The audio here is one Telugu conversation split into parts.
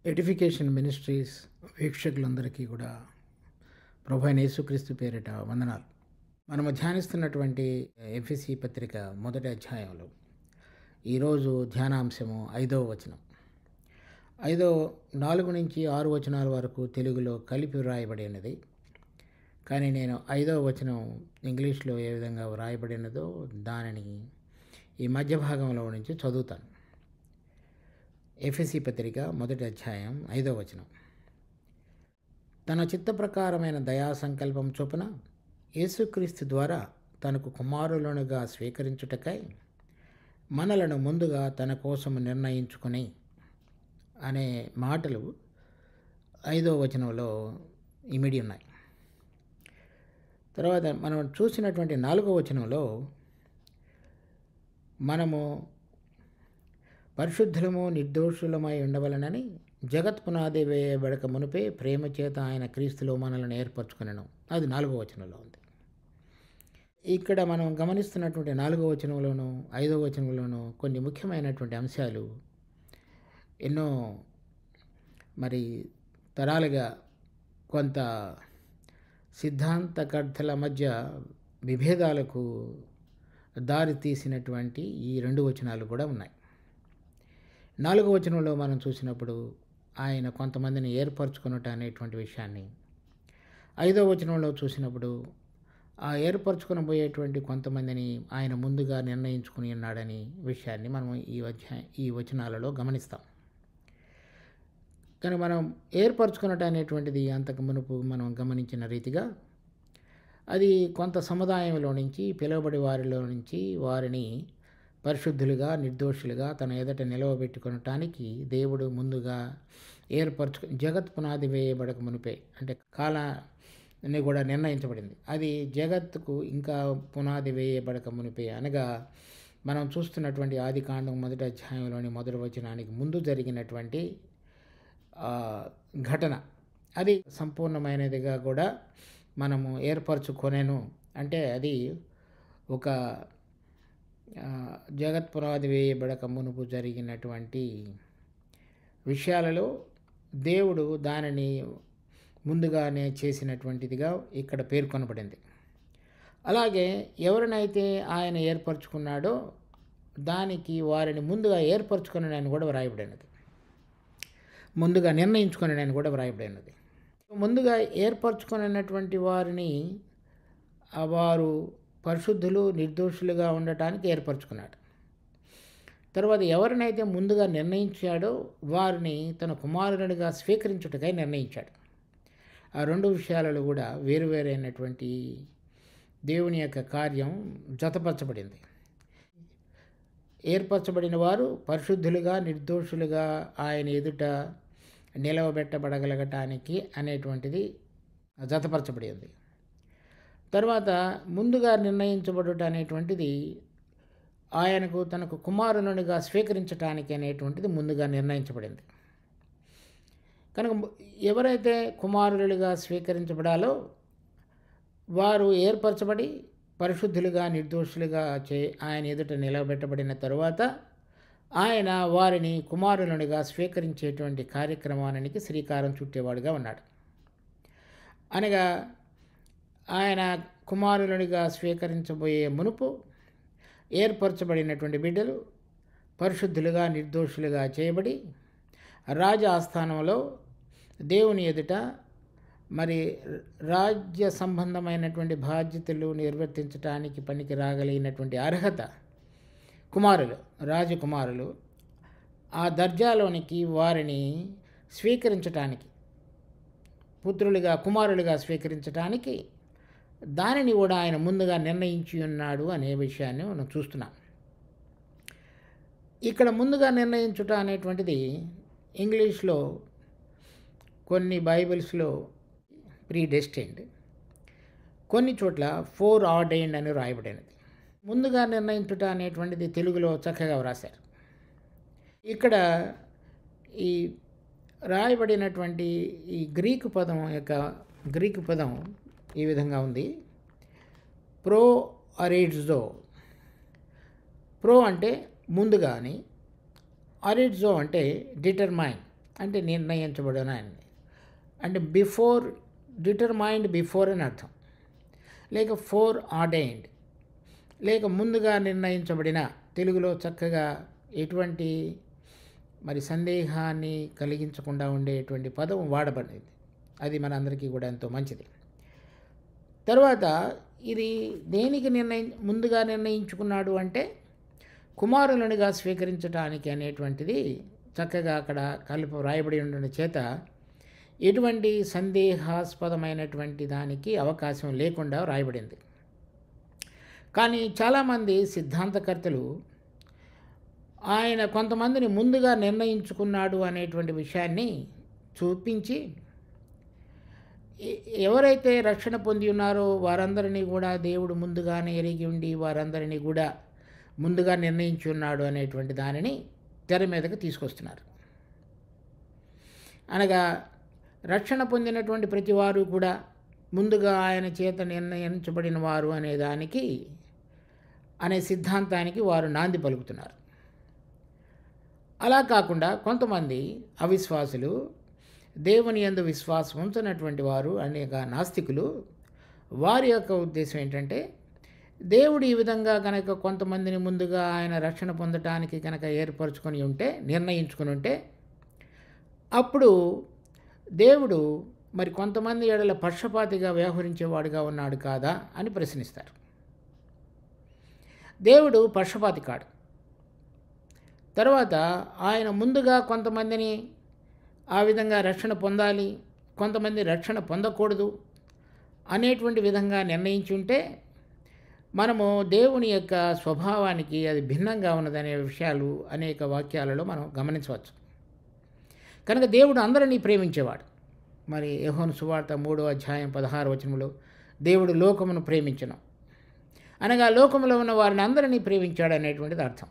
ఎడిఫికేషన్ మినిస్ట్రీస్ వీక్షకులందరికీ కూడా ప్రభువైన యేసుక్రీస్తు పేరిట వందనాలు. మనము ధ్యానిస్తున్నటువంటి ఎఫెసీ పత్రిక మొదటి అధ్యాయంలో ఈరోజు ధ్యానాంశము 5వ వచనం. 4 నుంచి 6 వచనాల వరకు తెలుగులో కలిపి వ్రాయబడినది. కానీ నేను 5వ వచనం ఇంగ్లీష్లో ఏ విధంగా వ్రాయబడినదో దానిని ఈ మధ్య భాగంలో నుంచి చదువుతాను. ఎఫెసీ పత్రిక మొదటి అధ్యాయం 5వ వచనం. తన చిత్త ప్రకారమైన దయా సంకల్పం చొప్పున యేసుక్రీస్తు ద్వారా తనకు కుమారులనుగా స్వీకరించుటకై మనలను ముందుగా తన కోసం నిర్ణయించుకుని అనే మాటలు 5వ వచనంలో ఇమిడి ఉన్నాయి. తర్వాత మనం చూసినటువంటి 4వ వచనంలో మనము పరిశుద్ధులము నిర్దోషులమై ఉండవలనని జగత్ పునాది వేయబడక మునిపే ప్రేమ చేత ఆయన క్రీస్తులో మనల్ని ఏర్పరచుకునను. అది 4వ వచనంలో ఉంది. ఇక్కడ మనం గమనిస్తున్నటువంటి 4వ వచనంలోను 5వ వచనంలోను కొన్ని ముఖ్యమైనటువంటి అంశాలు ఎన్నో తరాలుగా కొంత సిద్ధాంతకర్తల మధ్య విభేదాలకు దారి తీసినటువంటి ఈ 2 వచనాలు కూడా ఉన్నాయి. 4వ వచనంలో మనం చూసినప్పుడు ఆయన కొంతమందిని ఏర్పరచుకున్నట్టు అనేటువంటి విషయాన్ని, 5వ వచనంలో చూసినప్పుడు ఆ ఏర్పరచుకునబోయేటువంటి కొంతమందిని ఆయన ముందుగా నిర్ణయించుకుని ఉన్నాడని విషయాన్ని మనం ఈ వచనాలలో గమనిస్తాం. కానీ మనం ఏర్పరచుకున్నట్టు అనేటువంటిది అంతకు మునుపు మనం గమనించిన రీతిగా అది కొంత సముదాయంలో నుంచి పిలువబడి వారిలో నుంచి వారిని పరిశుద్ధులుగా నిర్దోషులుగా తన ఎదుట నిలవబెట్టుకోవటానికి దేవుడు ముందుగా జగత్ పునాది వేయబడక మునిపే, అంటే కాలాన్ని కూడా నిర్ణయించబడింది. అది జగత్తుకు ఇంకా పునాది వేయబడక మునిపే అనగా మనం చూస్తున్నటువంటి ఆదికాండం మొదటి అధ్యాయంలోని మొదటి వచనానికి ముందు జరిగినటువంటి ఘటన. అది సంపూర్ణమైనదిగా కూడా మనము ఏర్పరచుకొనేను. అంటే అది ఒక జగత్ పునాది వేయబడక మునుపు జరిగినటువంటి విషయాలలో దేవుడు దానిని ముందుగానే చేసినటువంటిదిగా ఇక్కడ పేర్కొనబడింది. అలాగే ఎవరినైతే ఆయన ఏర్పరచుకున్నాడో దానికి వారిని ముందుగా ఏర్పరచుకున్నాడని కూడా వ్రాయబడినది, ముందుగా నిర్ణయించుకున్నాడని కూడా వ్రాయబడినది. ముందుగా ఏర్పరచుకున్నటువంటి వారిని వారు పరిశుద్ధులు నిర్దోషులుగా ఉండటానికి ఏర్పరచుకున్నాడు. తర్వాత ఎవరినైతే ముందుగా నిర్ణయించాడో వారిని తన కుమారునిగా స్వీకరించుటకై నిర్ణయించాడు. ఆ 2 విషయాలలో కూడా వేరువేరైనటువంటి దేవుని యొక్క కార్యం జతపరచబడింది. ఏర్పరచబడిన వారు పరిశుద్ధులుగా నిర్దోషులుగా ఆయన ఎదుట నిలవబెట్టబడగలగటానికి అనేటువంటిది జతపరచబడి ఉంది. తర్వాత ముందుగా నిర్ణయించబడుట అనేటువంటిది ఆయనకు తనకు కుమారునిగా స్వీకరించటానికి అనేటువంటిది ముందుగా నిర్ణయించబడింది. కనుక ఎవరైతే కుమారులుగా స్వీకరించబడాలో వారు ఏర్పరచబడి పరిశుద్ధులుగా నిర్దోషులుగా ఆయన ఎదుట నిలబెట్టబడిన తరువాత ఆయన వారిని కుమారులుగా స్వీకరించేటువంటి కార్యక్రమానికి శ్రీకారం చుట్టేవాడుగా ఉన్నాడు. అనగా ఆయన కుమారులుగా స్వీకరించబోయే మునుపు ఏర్పరచబడినటువంటి బిడ్డలు పరిశుద్ధులుగా నిర్దోషులుగా చేయబడి రాజ ఆస్థానంలో దేవుని ఎదుట రాజ్య సంబంధమైనటువంటి బాధ్యతలు నిర్వర్తించడానికి పనికి రాగలిగినటువంటి అర్హత రాజకుమారులు ఆ దర్జాలోనికి వారిని స్వీకరించటానికి, కుమారులుగా స్వీకరించటానికి దానిని కూడా ఆయన ముందుగా నిర్ణయించి ఉన్నాడు అనే విషయాన్ని మనం చూస్తున్నాం. ఇక్కడ ముందుగా నిర్ణయించుట అనేటువంటిది ఇంగ్లీష్లో కొన్ని బైబిల్స్లో ప్రీడెస్టిన్డ్, కొన్ని చోట్ల ఫోర్ ఆర్డైన్డ్ అని రాయబడినది. ముందుగా నిర్ణయించుట అనేటువంటిది తెలుగులో చక్కగా వ్రాశారు. ఇక్కడ ఈ రాయబడినటువంటి ఈ గ్రీకు పదం ఈ విధంగా ఉంది. ప్రో అరిడ్జో. ప్రో అంటే ముందుగా అని, అరిడ్జో అంటే డిటర్మైన్ అంటే నిర్ణయించబడిన అని, అంటే బిఫోర్, డిటర్మైన్డ్ బిఫోర్ అని అర్థం, లేక ఫోర్ ఆర్డైన్డ్, లేక ముందుగా నిర్ణయించబడిన. తెలుగులో చక్కగా ఎటువంటి మరి సందేహాన్ని కలిగించకుండా ఉండేటువంటి పదం వాడబడింది. అది మనందరికీ కూడా ఎంతో మంచిది. తర్వాత ఇది దేనికి ముందుగా నిర్ణయించుకున్నాడు అంటే కుమారులనిగా స్వీకరించడానికి అనేటువంటిది చక్కగా అక్కడ రాయబడి ఉండడం చేత ఎటువంటి సందేహాస్పదమైనటువంటి దానికి అవకాశం లేకుండా రాయబడింది. కానీ చాలామంది సిద్ధాంతకర్తలు ఆయన కొంతమందిని ముందుగా నిర్ణయించుకున్నాడు అనేటువంటి విషయాన్ని చూపించి, ఎవరైతే రక్షణ పొంది ఉన్నారో వారందరినీ కూడా దేవుడు ముందుగానే ఎరిగి ఉండి వారందరినీ కూడా ముందుగా నిర్ణయించి ఉన్నాడు అనేటువంటి దానిని తెర మీదకు తీసుకొస్తున్నారు. అనగా రక్షణ పొందినటువంటి ప్రతి వారు కూడా ముందుగా ఆయన చేత నిర్ణయించబడిన వారు అనే సిద్ధాంతానికి వారు నాంది పలుకుతున్నారు. అలా కాకుండా కొంతమంది అవిశ్వాసులు, దేవుని యందు విశ్వాసం ఉంచినటువంటి వారు, అనేక నాస్తికులు, వారి యొక్క ఉద్దేశం ఏంటంటే దేవుడు ఈ విధంగా కనుక కొంతమందిని ముందుగా ఆయన రక్షణ పొందటానికి కనుక నిర్ణయించుకుని ఉంటే అప్పుడు దేవుడు మరి కొంతమంది ఎడల పక్షపాతిగా వ్యవహరించేవాడుగా ఉన్నాడు కాదా అని ప్రశ్నిస్తారు. దేవుడు పక్షపాతి కాడు. తర్వాత ఆయన ముందుగా కొంతమందిని ఆ విధంగా రక్షణ పొందాలి, కొంతమంది రక్షణ పొందకూడదు అనేటువంటి విధంగా నిర్ణయించి ఉంటే మనము దేవుని యొక్క స్వభావానికి అది భిన్నంగా ఉన్నదనే విషయాలు అనేక వాక్యాలలో మనం గమనించవచ్చు. కనుక దేవుడు అందరినీ ప్రేమించేవాడు. మరి యోహాను సువార్త 3:16 దేవుడు లోకమును ప్రేమించును అనగా లోకములో ఉన్న వారిని అందరినీ ప్రేమించాడు అనేటువంటిది అర్థం.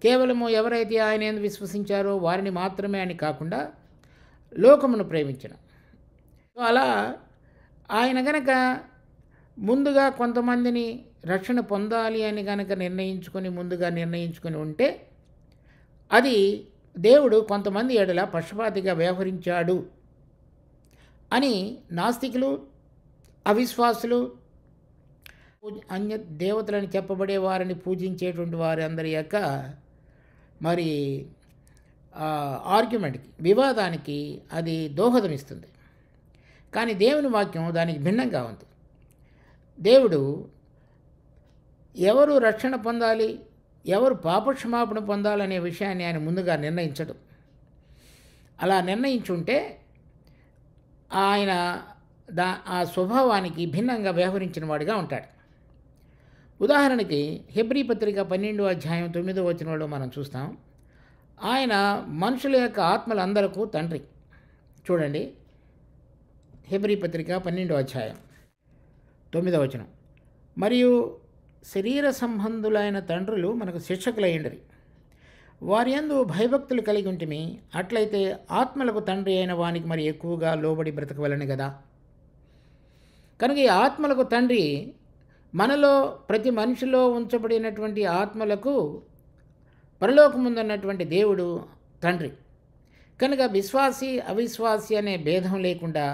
కేవలము ఎవరైతే ఆయన యందు విశ్వసించారో వారిని మాత్రమే అని కాకుండా లోకమును ప్రేమించను. అలా ఆయన గనక ముందుగా కొంతమందిని రక్షణ పొందాలి అని కనుక ముందుగా నిర్ణయించుకొని ఉంటే అది దేవుడు కొంతమంది ఎడల పక్షపాతిగా వ్యవహరించాడు అని నాస్తికులు, అవిశ్వాసులు, అన్య దేవతలని చెప్పబడే వారిని పూజించేటువంటి వారి అందరి యొక్క మరి ఆర్గ్యుమెంట్కి, వివాదానికి అది దోహదం ఇస్తుంది. కానీ దేవుని వాక్యం దానికి భిన్నంగా ఉంది. దేవుడు ఎవరు రక్షణ పొందాలి, ఎవరు పాపక్షమాపణ పొందాలనే విషయాన్ని ఆయన ముందుగా నిర్ణయించడు. అలా నిర్ణయించుంటే ఆయన ఆ స్వభావానికి భిన్నంగా వ్యవహరించిన వాడిగా ఉంటాడు. ఉదాహరణకి హెబ్రీ పత్రిక 12:9 మనం చూస్తాం. ఆయన మనుషుల యొక్క ఆత్మలందరకు తండ్రి. చూడండి, హెబ్రీ పత్రిక 12:9 మరియు శరీర సంబంధులైన తండ్రులు మనకు శిక్షకులయ్యుండిరి, వారి యందు భయభక్తులు కలిగి ఉంటిమి, అట్లయితే ఆత్మలకు తండ్రి అయిన వానికి మరి ఎక్కువగా లోబడి బ్రతకవలని కదా. కనుక ఈ ఆత్మలకు తండ్రి మనలో ప్రతి మనిషిలో ఉంచబడినటువంటి ఆత్మలకు పరలోకముందున్నటువంటి దేవుడు తండ్రి. కనుక విశ్వాసి అవిశ్వాసి అనే భేదం లేకుండా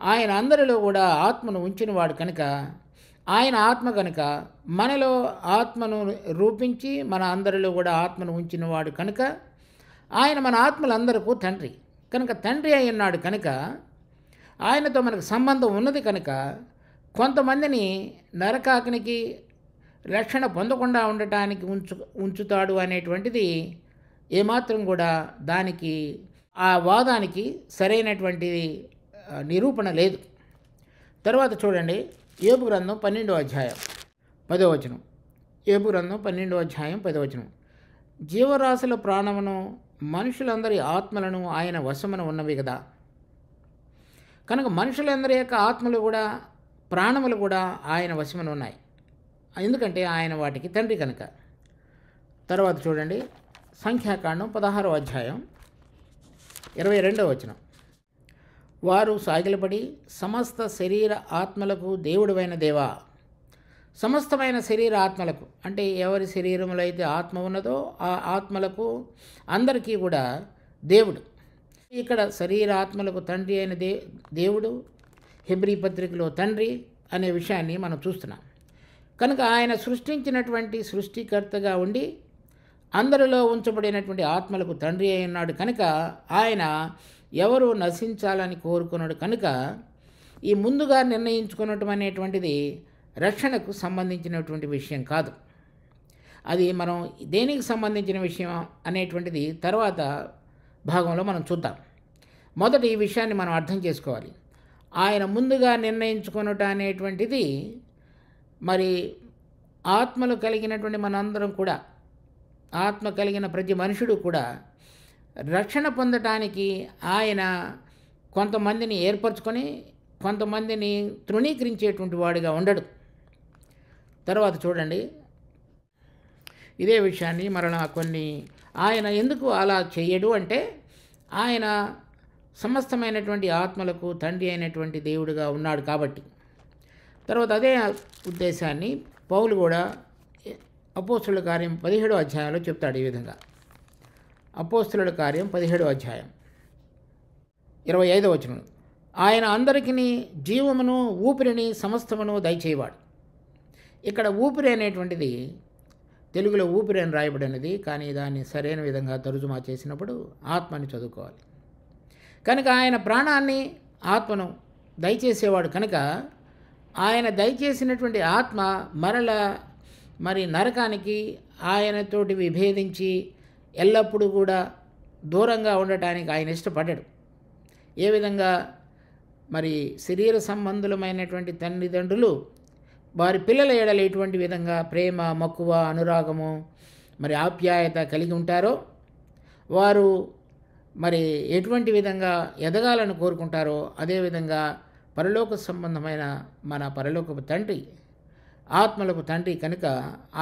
ఆయన అందరిలో కూడా ఆత్మను ఉంచినవాడు కనుక, ఆయన ఆత్మ కనుక మనలో ఆత్మను రూపించి మన అందరిలో కూడా ఆత్మను ఉంచినవాడు కనుక ఆయన మన ఆత్మలందరికీ తండ్రి. కనుక తండ్రి అయి ఉన్నాడు కనుక ఆయనతో మనకు సంబంధం ఉన్నది కనుక కొంతమందిని నరకాగ్నికి రక్షణ పొందకుండా ఉండటానికి ఉంచుతాడు అనేటువంటిది ఏమాత్రం కూడా దానికి ఆ వాదానికి సరైనటువంటి నిరూపణ లేదు. తర్వాత చూడండి, యోబు గ్రంథం 12:10 యోబు గ్రంథం 12:10 జీవరాశుల ప్రాణమును మనుషులందరి ఆత్మలను ఆయన వశమున ఉన్నవి కదా. కనుక మనుషులందరి యొక్క ఆత్మలు కూడా ప్రాణములు కూడా ఆయన వశమున ఉన్నాయి, ఎందుకంటే ఆయన వాటికి తండ్రి కనుక. తర్వాత చూడండి, సంఖ్యాకాండం 16:22 వారు సాగిలపడి సమస్త శరీర ఆత్మలకు దేవుడువైన దేవా, సమస్తమైన శరీర ఆత్మలకు అంటే ఎవరి శరీరంలో అయితే ఆత్మ ఉన్నదో ఆ ఆత్మలకు అందరికీ కూడా దేవుడు. ఇక్కడ శరీరాత్మలకు తండ్రి అయిన దేవుడు, హెబ్రీ పత్రికలో తండ్రి అనే విషయాన్ని మనం చూస్తున్నాం. కనుక ఆయన సృష్టించినటువంటి సృష్టికర్తగా ఉండి అందరిలో ఉంచబడినటువంటి ఆత్మలకు తండ్రి అయి ఉన్నాడు. కనుక ఆయన ఎవరు నశించాలని కోరుకున్నాడు. కనుక ఈ ముందుగా నిర్ణయించుకున్నటం అనేటువంటిది రక్షణకు సంబంధించినటువంటి విషయం కాదు. అది మనం దేనికి సంబంధించిన విషయం అనేటువంటిది తర్వాత భాగంలో మనం చూద్దాం. మొదట ఈ విషయాన్ని మనం అర్థం చేసుకోవాలి. ఆయన ముందుగా నిర్ణయించుకొనుట అనేటువంటిది మరి ఆత్మలు కలిగినటువంటి మనందరం కూడా, ఆత్మ కలిగిన ప్రతి మనుషుడు కూడా రక్షణ పొందటానికి ఆయన కొంతమందిని ఏర్పరచుకొని కొంతమందిని తృణీకరించేటువంటి వాడిగా ఉండడు. తర్వాత చూడండి, ఇదే విషయాన్ని మరలా ఆయన ఎందుకు అలా చేయడు అంటే ఆయన సమస్తమైనటువంటి ఆత్మలకు తండ్రి అయినటువంటి దేవుడిగా ఉన్నాడు కాబట్టి. తర్వాత అదే ఉద్దేశాన్ని పౌలు కూడా అపోస్తుల కార్యం 17వ అధ్యాయంలో చెప్తాడు. ఈ విధంగా అపోస్తుల కార్యం 17వ అధ్యాయం 25వ వచనం, ఆయన అందరికీ జీవమును ఊపిరిని సమస్తమును దయచేవాడు. ఇక్కడ ఊపిరి అనేటువంటిది తెలుగులో ఊపిరి అని రాయబడినది, కానీ దాన్ని సరైన విధంగా తరుజుమా చేసినప్పుడు ఆత్మని చదువుకోవాలి. కనుక ఆయన ప్రాణాన్ని ఆత్మను దయచేసేవాడు. కనుక ఆయన దయచేసినటువంటి ఆత్మ మరి నరకానికి ఆయనతోటి విభేదించి ఎల్లప్పుడూ కూడా దూరంగా ఉండటానికి ఆయన ఇష్టపడ్డాడు. ఏ విధంగా మరి శరీర సంబంధులమైనటువంటి తల్లిదండ్రులు వారి పిల్లల ఎడల ఎటువంటి విధంగా ప్రేమ, మక్కువ, అనురాగము, మరి ఆప్యాయత కలిగి ఉంటారో, వారు మరి ఎటువంటి విధంగా ఎదగాలని కోరుకుంటారో అదేవిధంగా పరలోక సంబంధమైన మన పరలోకపు తండ్రి ఆత్మలకు తండ్రి. కనుక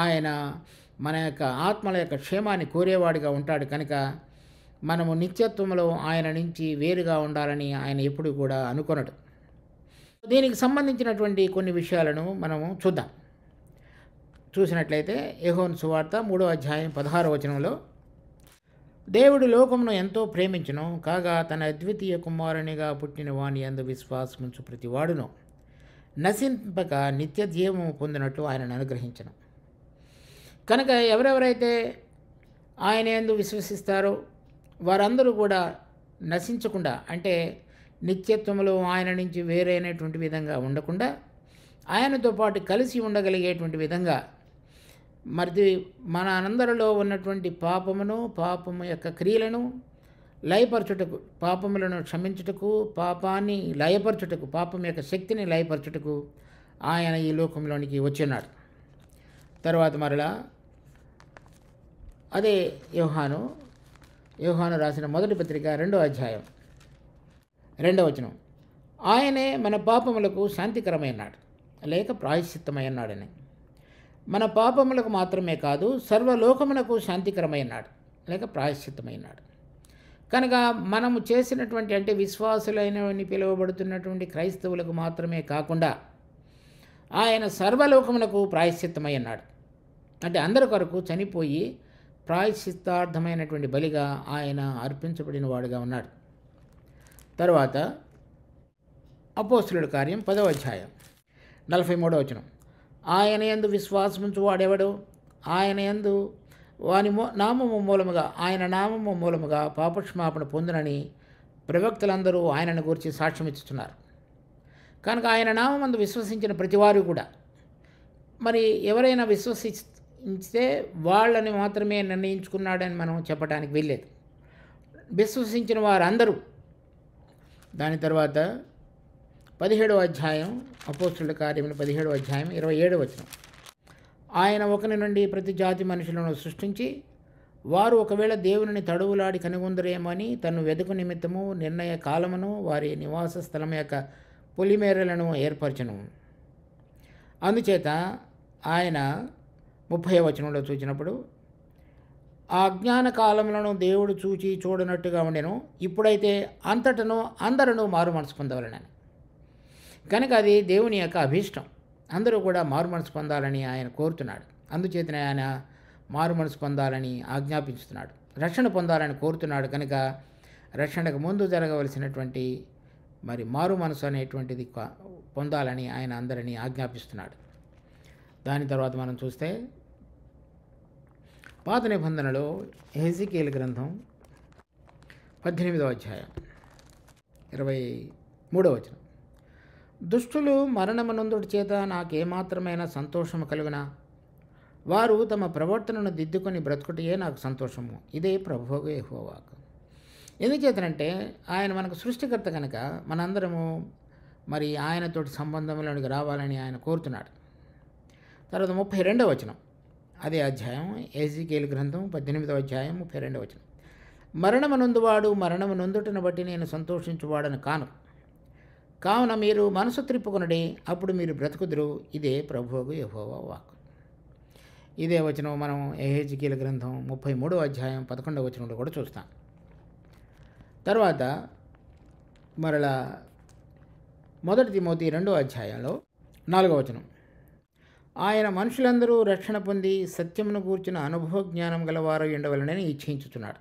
ఆయన మన యొక్క ఆత్మల యొక్క క్షేమాన్ని కోరేవాడిగా ఉంటాడు. కనుక మనము నిత్యత్వంలో ఆయన నుంచి వేరుగా ఉండాలని ఆయన ఎప్పుడు కూడా అనుకొనడు. దీనికి సంబంధించినటువంటి కొన్ని విషయాలను మనము చూద్దాం. చూసినట్లయితే యోహాను సువార్త 3వ అధ్యాయం 16వ వచనంలో, దేవుడు లోకమును ఎంతో ప్రేమించును, కాగా తన అద్వితీయ కుమారునిగా పుట్టిన వాని యందు విశ్వాసముంచు ప్రతివాడును నశింపక నిత్య జీవము పొందినట్లు ఆయనను అనుగ్రహించను. కనుక ఎవరెవరైతే ఆయన యందు విశ్వసిస్తారో వారందరూ కూడా నశించకుండా, అంటే నిత్యత్వంలో ఆయన నుంచి వేరైనటువంటి విధంగా ఉండకుండా ఆయనతో పాటు కలిసి ఉండగలిగేటువంటి విధంగా మరి మన అందరిలో ఉన్నటువంటి పాపము యొక్క క్రియలను లయపరచుటకు, పాపములను క్షమించుటకు, పాపాన్ని లయపరచుటకు, పాపం యొక్క శక్తిని లయపరచుటకు ఆయన ఈ లోకంలోనికి వచ్చినాడు. తర్వాత మరలా అదే యోహాను రాసిన మొదటి పత్రిక 2వ అధ్యాయం 2వ వచనం, ఆయనే మన పాపములకు శాంతికరమైనాడు లేక ప్రాయశ్చిత్తమైనాడని. మన పాపములకు మాత్రమే కాదు, సర్వలోకమునకు శాంతికరమైనాడు లేక ప్రాయశ్చిత్తమైనాడు. కనుక మనము చేసినటువంటి, అంటే విశ్వాసులైనవని పిలువబడుతున్నటువంటి క్రైస్తవులకు మాత్రమే కాకుండా ఆయన సర్వలోకమునకు ప్రాయశ్చిత్తమైనాడు. అంటే అందరి కొరకు చనిపోయి ప్రాయశ్చిత్తార్థమైనటువంటి బలిగా ఆయన అర్పించబడిన వాడుగా ఉన్నాడు. తర్వాత అపోస్తుల కార్యం 10వ అధ్యాయం 43వ వచనం, ఆయన యందు విశ్వాసముంచు వాడెవడో ఆయన యందు వాని నామము మూలముగా, ఆయన నామము మూలముగా పాపక్షమాపణ పొందునని ప్రవక్తలందరూ ఆయనను గురించి సాక్ష్యం ఇస్తున్నారు. కనుక ఆయన నామమందు విశ్వసించిన ప్రతివారు కూడా, మరి ఎవరైనా విశ్వసిస్తే వాళ్ళని మాత్రమే నిర్ణయించుకున్నాడని మనం చెప్పడానికి వెళ్ళలేదు. విశ్వసించిన వారందరూ. దాని తర్వాత 17వ అధ్యాయం అపోస్తుల కార్యములు 17వ అధ్యాయం 27వ వచనం, ఆయన ఒకని నుండి ప్రతి జాతి మనుషులను సృష్టించి వారు ఒకవేళ దేవుని తడువులాడి కనుగొందరేమని తను వెదుకు నిమిత్తము నిర్ణయ కాలమును వారి నివాస స్థలం యొక్క పొలిమేరలను ఏర్పరచను. అందుచేత ఆయన 30వ వచనంలో చూచినప్పుడు, ఆ అజ్ఞాన కాలములను దేవుడు చూచి చూడనట్టుగా ఉండెను, ఇప్పుడైతే అంతటను అందరూ మారు మనసు పొందవలనని. కనుక అది దేవుని యొక్క అభీష్టం, అందరూ కూడా మారు మనసు పొందాలని ఆయన కోరుతున్నాడు. అందుచేతనే ఆయన మారు మనసు పొందాలని ఆజ్ఞాపించుతున్నాడు. రక్షణ పొందాలని కోరుతున్నాడు కనుక రక్షణకు ముందు జరగవలసినటువంటి మరి మారు మనసు అనేటువంటిది పొందాలని ఆయన అందరినీ ఆజ్ఞాపిస్తున్నాడు. దాని తర్వాత మనం చూస్తే పాత నిబంధనలో హెజెకీయేలు గ్రంథం 18వ అధ్యాయం 23వ వచనం. దుష్టులు మరణమునందుటి చేత నాకేమాత్రమైన సంతోషము కలుగునా, వారు తమ ప్రవర్తనను దిద్దుకొని బ్రతుకుటయే నాకు సంతోషము, ఇదే ప్రభువుగా యెహోవా. ఎందుచేతనంటే ఆయన మనకు సృష్టికర్త కనుక మనందరము మరి ఆయనతోటి సంబంధంలోనికి రావాలని ఆయన కోరుతున్నాడు. తర్వాత 32వ వచనం, అదే అధ్యాయం హెజెకీయేలు గ్రంథం 18వ అధ్యాయం 32వ వచనం. మరణమునందువాడు మరణము నొందుటను బట్టి నేను సంతోషించువాడని కాను, కావున మీరు మనసు త్రిప్పుకొనుడి, అప్పుడు మీరు బ్రతుకుదురు, ఇదే ప్రభువుకు యెహోవా వాక్కు. ఇదే వచనం మనం హెజెకీయేలు గ్రంథం 33వ అధ్యాయం 11వ వచనంలో కూడా చూస్తాం. తర్వాత మరలా 1 తిమోతి 2వ అధ్యాయంలో 4వ వచనం. ఆయన మనుషులందరూ రక్షణ పొంది సత్యమును గూర్చిన అనుభవ జ్ఞానం గలవారు ఉండవలనని ఇచ్ఛించుచున్నాడు.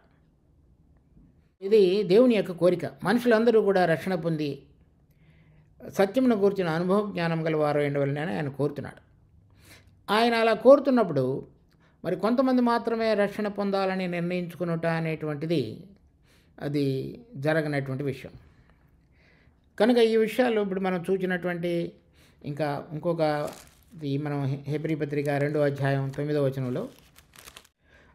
ఇది దేవుని యొక్క కోరిక. మనుషులందరూ కూడా రక్షణ పొంది సత్యమును గూర్చిన అనుభవ జ్ఞానం గలవారు ఉండవలనని ఆయన కోరుతున్నాడు. ఆయన అలా కోరుతున్నప్పుడు మరి కొంతమంది మాత్రమే రక్షణ పొందాలని నిర్ణయించుకునుట అనేటువంటిది అది జరగనటువంటి విషయం. కనుక ఈ విషయాలు ఇప్పుడు మనం చూసినటువంటి ఇంకా ఇంకొక మనం హెబ్రీ పత్రిక 2వ అధ్యాయం 9వ వచనంలో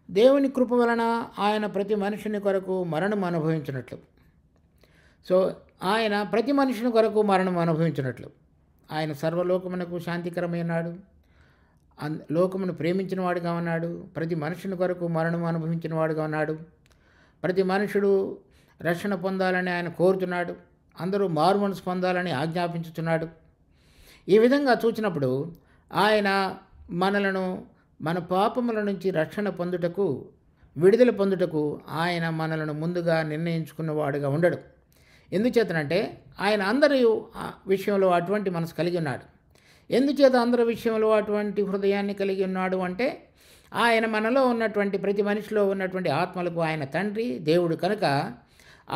దేవుని కృప వలన ఆయన ప్రతి మనుషుని కొరకు మరణం అనుభవించినట్లు, సో ఆయన ప్రతి మనుషుని కొరకు మరణం అనుభవించినట్లు ఆయన సర్వలోకమునకు శాంతికరమైనాడు, లోకమును ప్రేమించిన వాడుగా ఉన్నాడు, ప్రతి మనుషుని కొరకు మరణం అనుభవించిన వాడుగా ఉన్నాడు, ప్రతి మనుషుడు రక్షణ పొందాలని ఆయన కోరుతున్నాడు, అందరూ మారు మనసు పొందాలని ఆజ్ఞాపించుతున్నాడు. ఈ విధంగా చూసినప్పుడు ఆయన మనలను మన పాపముల నుంచి రక్షణ పొందుటకు, విడుదల పొందుటకు ఆయన మనలను ముందుగా నిర్ణయించుకున్నవాడుగా ఉండడు. ఎందుచేతనంటే ఆయన అందరి విషయంలో అటువంటి మనసు కలిగి ఉన్నాడు. ఎందుచేత అందరి విషయంలో అటువంటి హృదయాన్ని కలిగి ఉన్నాడు అంటే ఆయన మనలో ఉన్నటువంటి ప్రతి మనిషిలో ఉన్నటువంటి ఆత్మలకు ఆయన తండ్రి దేవుడు కనుక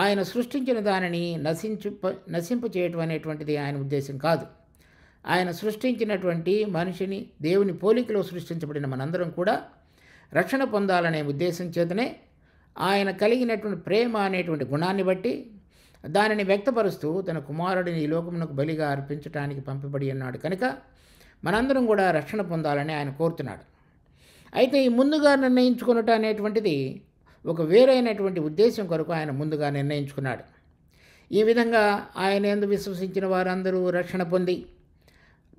ఆయన సృష్టించిన దానిని నశింపు చేయటం అనేటువంటిది ఆయన ఉద్దేశం కాదు. ఆయన సృష్టించినటువంటి మనిషిని దేవుని పోలికలో సృష్టించబడిన మనందరం కూడా రక్షణ పొందాలనే ఉద్దేశం చేతనే ఆయన కలిగినటువంటి ప్రేమ అనేటువంటి గుణాన్ని బట్టి దానిని వ్యక్తపరుస్తూ తన కుమారుడిని ఈ లోకమునకు బలిగా అర్పించడానికి పంపబడి ఉన్నాడు కనుక మనందరం కూడా రక్షణ పొందాలని ఆయన కోరుతున్నాడు. అయితే ఈ ముందుగా నిర్ణయించుకున్నట అనేటువంటిది ఒక వేరైనటువంటి ఉద్దేశం కొరకు ఆయన ముందుగా నిర్ణయించుకున్నాడు. ఈ విధంగా ఆయన యందు విశ్వసించిన వారందరూ రక్షణ పొంది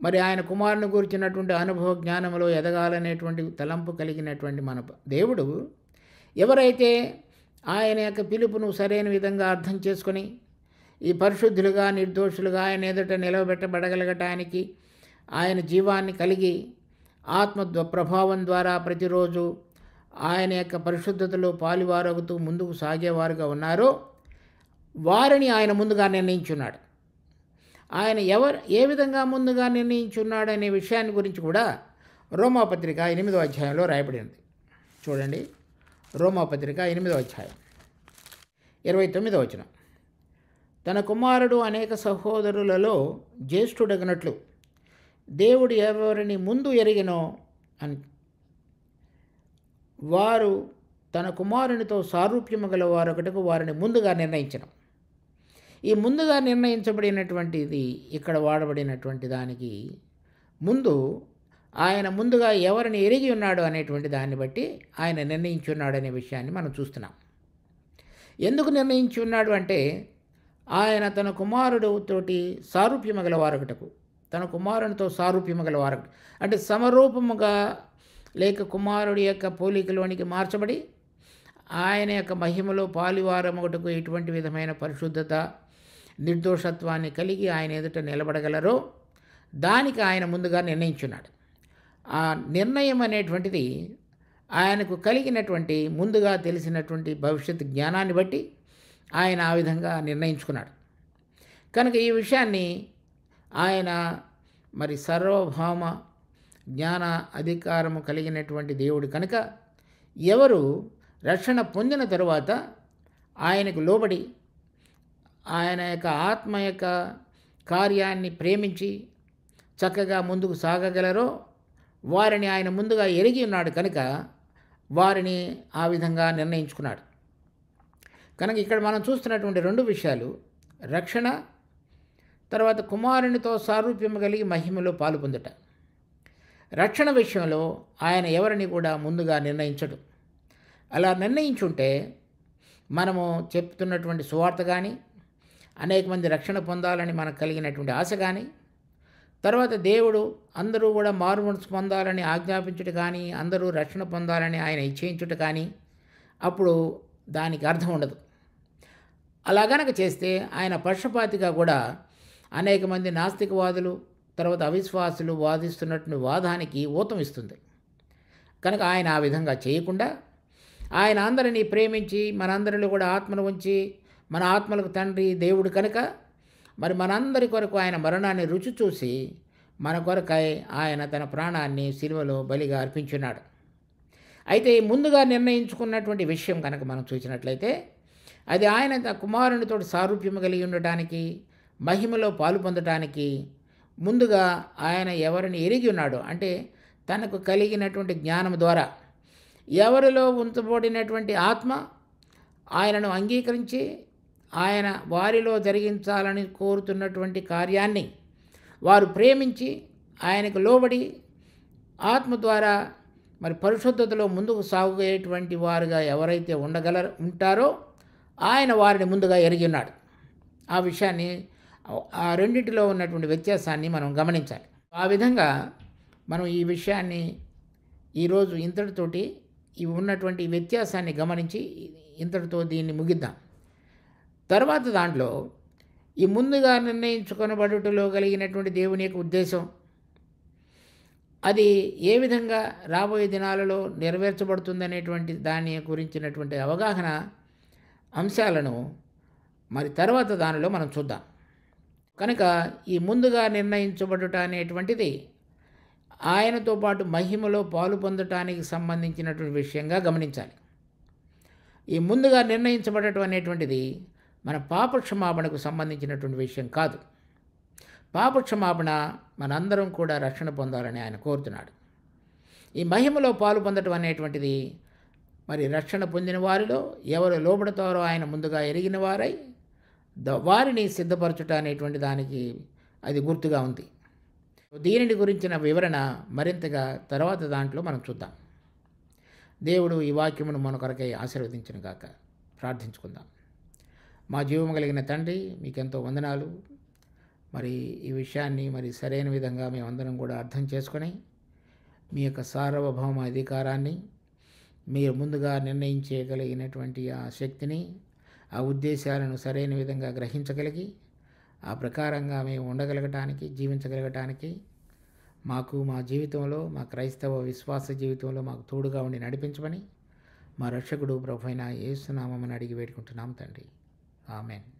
మరి ఆయన కుమారుని గురించినటువంటి అనుభవ జ్ఞానంలో ఎదగాలనేటువంటి తలంపు కలిగినటువంటి మన దేవుడు ఎవరైతే ఆయన యొక్క పిలుపును సరైన విధంగా అర్థం చేసుకొని ఈ పరిశుద్ధులుగా నిర్దోషులుగా ఆయన ఎదుట నిలవబెట్టబడగలగటానికి ఆయన జీవాన్ని కలిగి ఆత్మ ప్రభావం ద్వారా ప్రతిరోజు ఆయన యొక్క పరిశుద్ధతలో పాలువారగుతూ ముందుకు సాగేవారుగా ఉన్నారో వారిని ఆయన ముందుగా నిర్ణయించున్నాడు. ఆయన ఏ విధంగా ముందుగా నిర్ణయించున్నాడు అనే విషయాన్ని గురించి కూడా రోమాపత్రిక 8వ అధ్యాయంలో రాయబడింది. చూడండి, రోమాపత్రిక 8వ అధ్యాయం 29వ వచనం. తన కుమారుడు అనేక సహోదరులలో జ్యేష్ఠుడగినట్లు దేవుడు ఎవరిని ముందు ఎరిగినో అని వారు తన కుమారునితో సారూప్యము గల వారొకటకు వారిని ముందుగా నిర్ణయించడం. ఈ ముందుగా నిర్ణయించబడినటువంటిది ఇక్కడ వాడబడినటువంటి దానికి ముందు ఆయన ముందుగా ఎవరిని ఎరిగి ఉన్నాడు అనేటువంటి దాన్ని బట్టి ఆయన నిర్ణయించి ఉన్నాడు అనే విషయాన్ని మనం చూస్తున్నాం. ఎందుకు నిర్ణయించి ఉన్నాడు అంటే ఆయన తన కుమారుడితోటి సారూప్యము గల వారొకటకు, తన కుమారునితో సారూప్యము గల వారొకటి అంటే సమరూపముగా లేక కుమారుడి యొక్క పోలికలోనికి మార్చబడి ఆయన యొక్క మహిమలో పాలివారమొకటకు ఎటువంటి విధమైన పరిశుద్ధత నిర్దోషత్వాన్ని కలిగి ఆయన ఎదుట నిలబడగలరో దానికి ఆయన ముందుగా నిర్ణయించున్నాడు. ఆ నిర్ణయం అనేటువంటిది ఆయనకు కలిగినటువంటి ముందుగా తెలిసినటువంటి భవిష్యత్ జ్ఞానాన్ని బట్టి ఆయన ఆ విధంగా నిర్ణయించుకున్నాడు. కనుక ఈ విషయాన్ని ఆయన మరి సార్వభౌమ జ్ఞాన అధికారము కలిగినటువంటి దేవుడు కనుక ఎవరు రక్షణ పొందిన తరువాత ఆయనకు లోబడి ఆయన యొక్క ఆత్మ యొక్క కార్యాన్ని ప్రేమించి చక్కగా ముందుకు సాగగలరో వారిని ఆయన ముందుగా ఎరిగి ఉన్నాడు కనుక వారిని ఆ విధంగా నిర్ణయించుకున్నాడు. కనుక ఇక్కడ మనం చూస్తున్నటువంటి రెండు విషయాలు, రక్షణ, తర్వాత కుమారునితో సారూప్యం కలిగి మహిమలో పాలు పొందుట. రక్షణ విషయంలో ఆయన ఎవరిని కూడా ముందుగా నిర్ణయించడు. అలా నిర్ణయించుంటే మనము చెప్తున్నటువంటి సువార్త కానీ, అనేక మంది రక్షణ పొందాలని మనకు కలిగినటువంటి ఆశ కానీ, తర్వాత దేవుడు అందరూ కూడా మారుమనసు పొందాలని ఆజ్ఞాపించుట కానీ, అందరూ రక్షణ పొందాలని ఆయన ఇచ్చేయించుట కానీ, అప్పుడు దానికి అర్థం ఉండదు. అలా గనక చేస్తే ఆయన పక్షపాతిగా కూడా అనేక మంది నాస్తికవాదులు, తర్వాత అవిశ్వాసులు వాదిస్తున్నటువంటి వాదానికి ఊతం ఇస్తుంది. కనుక ఆయన ఆ విధంగా చేయకుండా ఆయన అందరినీ ప్రేమించి మనందరిలో కూడా ఆత్మను ఉంచి మన ఆత్మలకు తండ్రి దేవుడు కనుక మరి మనందరి కొరకు ఆయన మరణాన్ని రుచి చూసి మన కొరకై ఆయన తన ప్రాణాన్ని సిలువలో బలిగా అర్పించున్నాడు. అయితే ముందుగా నిర్ణయించుకున్నటువంటి విషయం కనుక మనం చూసినట్లయితే అది ఆయన తన కుమారునితో సారూప్యం కలిగి ఉండటానికి, మహిమలో పాలు పొందటానికి ముందుగా ఆయన ఎవరిని ఎరిగి ఉన్నాడో, అంటే తనకు కలిగినటువంటి జ్ఞానం ద్వారా ఎవరిలో ఉంచబడినటువంటి ఆత్మ ఆయనను అంగీకరించి ఆయన వారిలో జరిగించాలని కోరుతున్నటువంటి కార్యాన్ని వారు ప్రేమించి ఆయనకు లోబడి ఆత్మ ద్వారా మరి పరిశుద్ధతలో ముందుకు సాగేటువంటి వారుగా ఎవరైతే ఉంటారో ఆయన వారిని ముందుగా ఎరిగి ఉన్నాడు. ఆ విషయాన్ని, ఆ రెండింటిలో ఉన్నటువంటి వ్యత్యాసాన్ని మనం గమనించాలి. ఆ విధంగా మనం ఈ విషయాన్ని ఈరోజు ఇంతటితోటి ఇవి ఉన్నటువంటి వ్యత్యాసాన్ని గమనించి ఇంతటితో దీన్ని ముగిద్దాం. తర్వాత దాంట్లో ఈ ముందుగా నిర్ణయించుకొనబడుటలో కలిగినటువంటి దేవుని యొక్క ఉద్దేశం అది ఏ విధంగా రాబోయే దినాలలో నెరవేర్చబడుతుందనేటువంటి దాని గురించినటువంటి అవగాహన అంశాలను మరి తర్వాత దానిలో మనం చూద్దాం. కనుక ఈ ముందుగా నిర్ణయించబడుట అనేటువంటిది ఆయనతో పాటు మహిమలో పాలు పొందటానికి సంబంధించినటువంటి విషయంగా గమనించాలి. ఈ ముందుగా నిర్ణయించబడటం అనేటువంటిది మన పాపక్షమాపణకు సంబంధించినటువంటి విషయం కాదు. పాపక్షమాపణ మనందరం కూడా రక్షణ పొందాలని ఆయన కోరుతున్నాడు. ఈ మహిమలో పాలు పొందటం అనేటువంటిది మరి రక్షణ పొందిన వారిలో ఎవరు లోబడతారో ఆయన ముందుగా ఎరిగిన వారై వారిని సిద్ధపరచుట అనేటువంటి దానికి అది గుర్తుగా ఉంది. దీనిని గురించిన వివరణ మరింతగా తర్వాత దాంట్లో మనం చూద్దాం. దేవుడు ఈ వాక్యమును మన కొరకై ఆశీర్వదించును గాక. ప్రార్థించుకుందాం. మా జీవము కలిగిన తండ్రి, మీకెంతో వందనాలు. మరి ఈ విషయాన్ని మరి సరైన విధంగా మేమందరం కూడా అర్థం చేసుకొని మీ యొక్క సార్వభౌమ అధికారాన్ని, మీరు ముందుగా నిర్ణయించగలిగినటువంటి ఆ శక్తిని, ఆ ఉద్దేశాలను సరైన విధంగా గ్రహించగలిగి ఆ ప్రకారంగా మేము ఉండగలగటానికి, జీవించగలగటానికి మాకు మా జీవితంలో, మా క్రైస్తవ విశ్వాస జీవితంలో మాకు తోడుగా ఉండి నడిపించమని మా రక్షకుడు ప్రభువైన యేసు నామమున అడిగి వేడుకుంటున్నాం తండ్రి. ఆమెన్.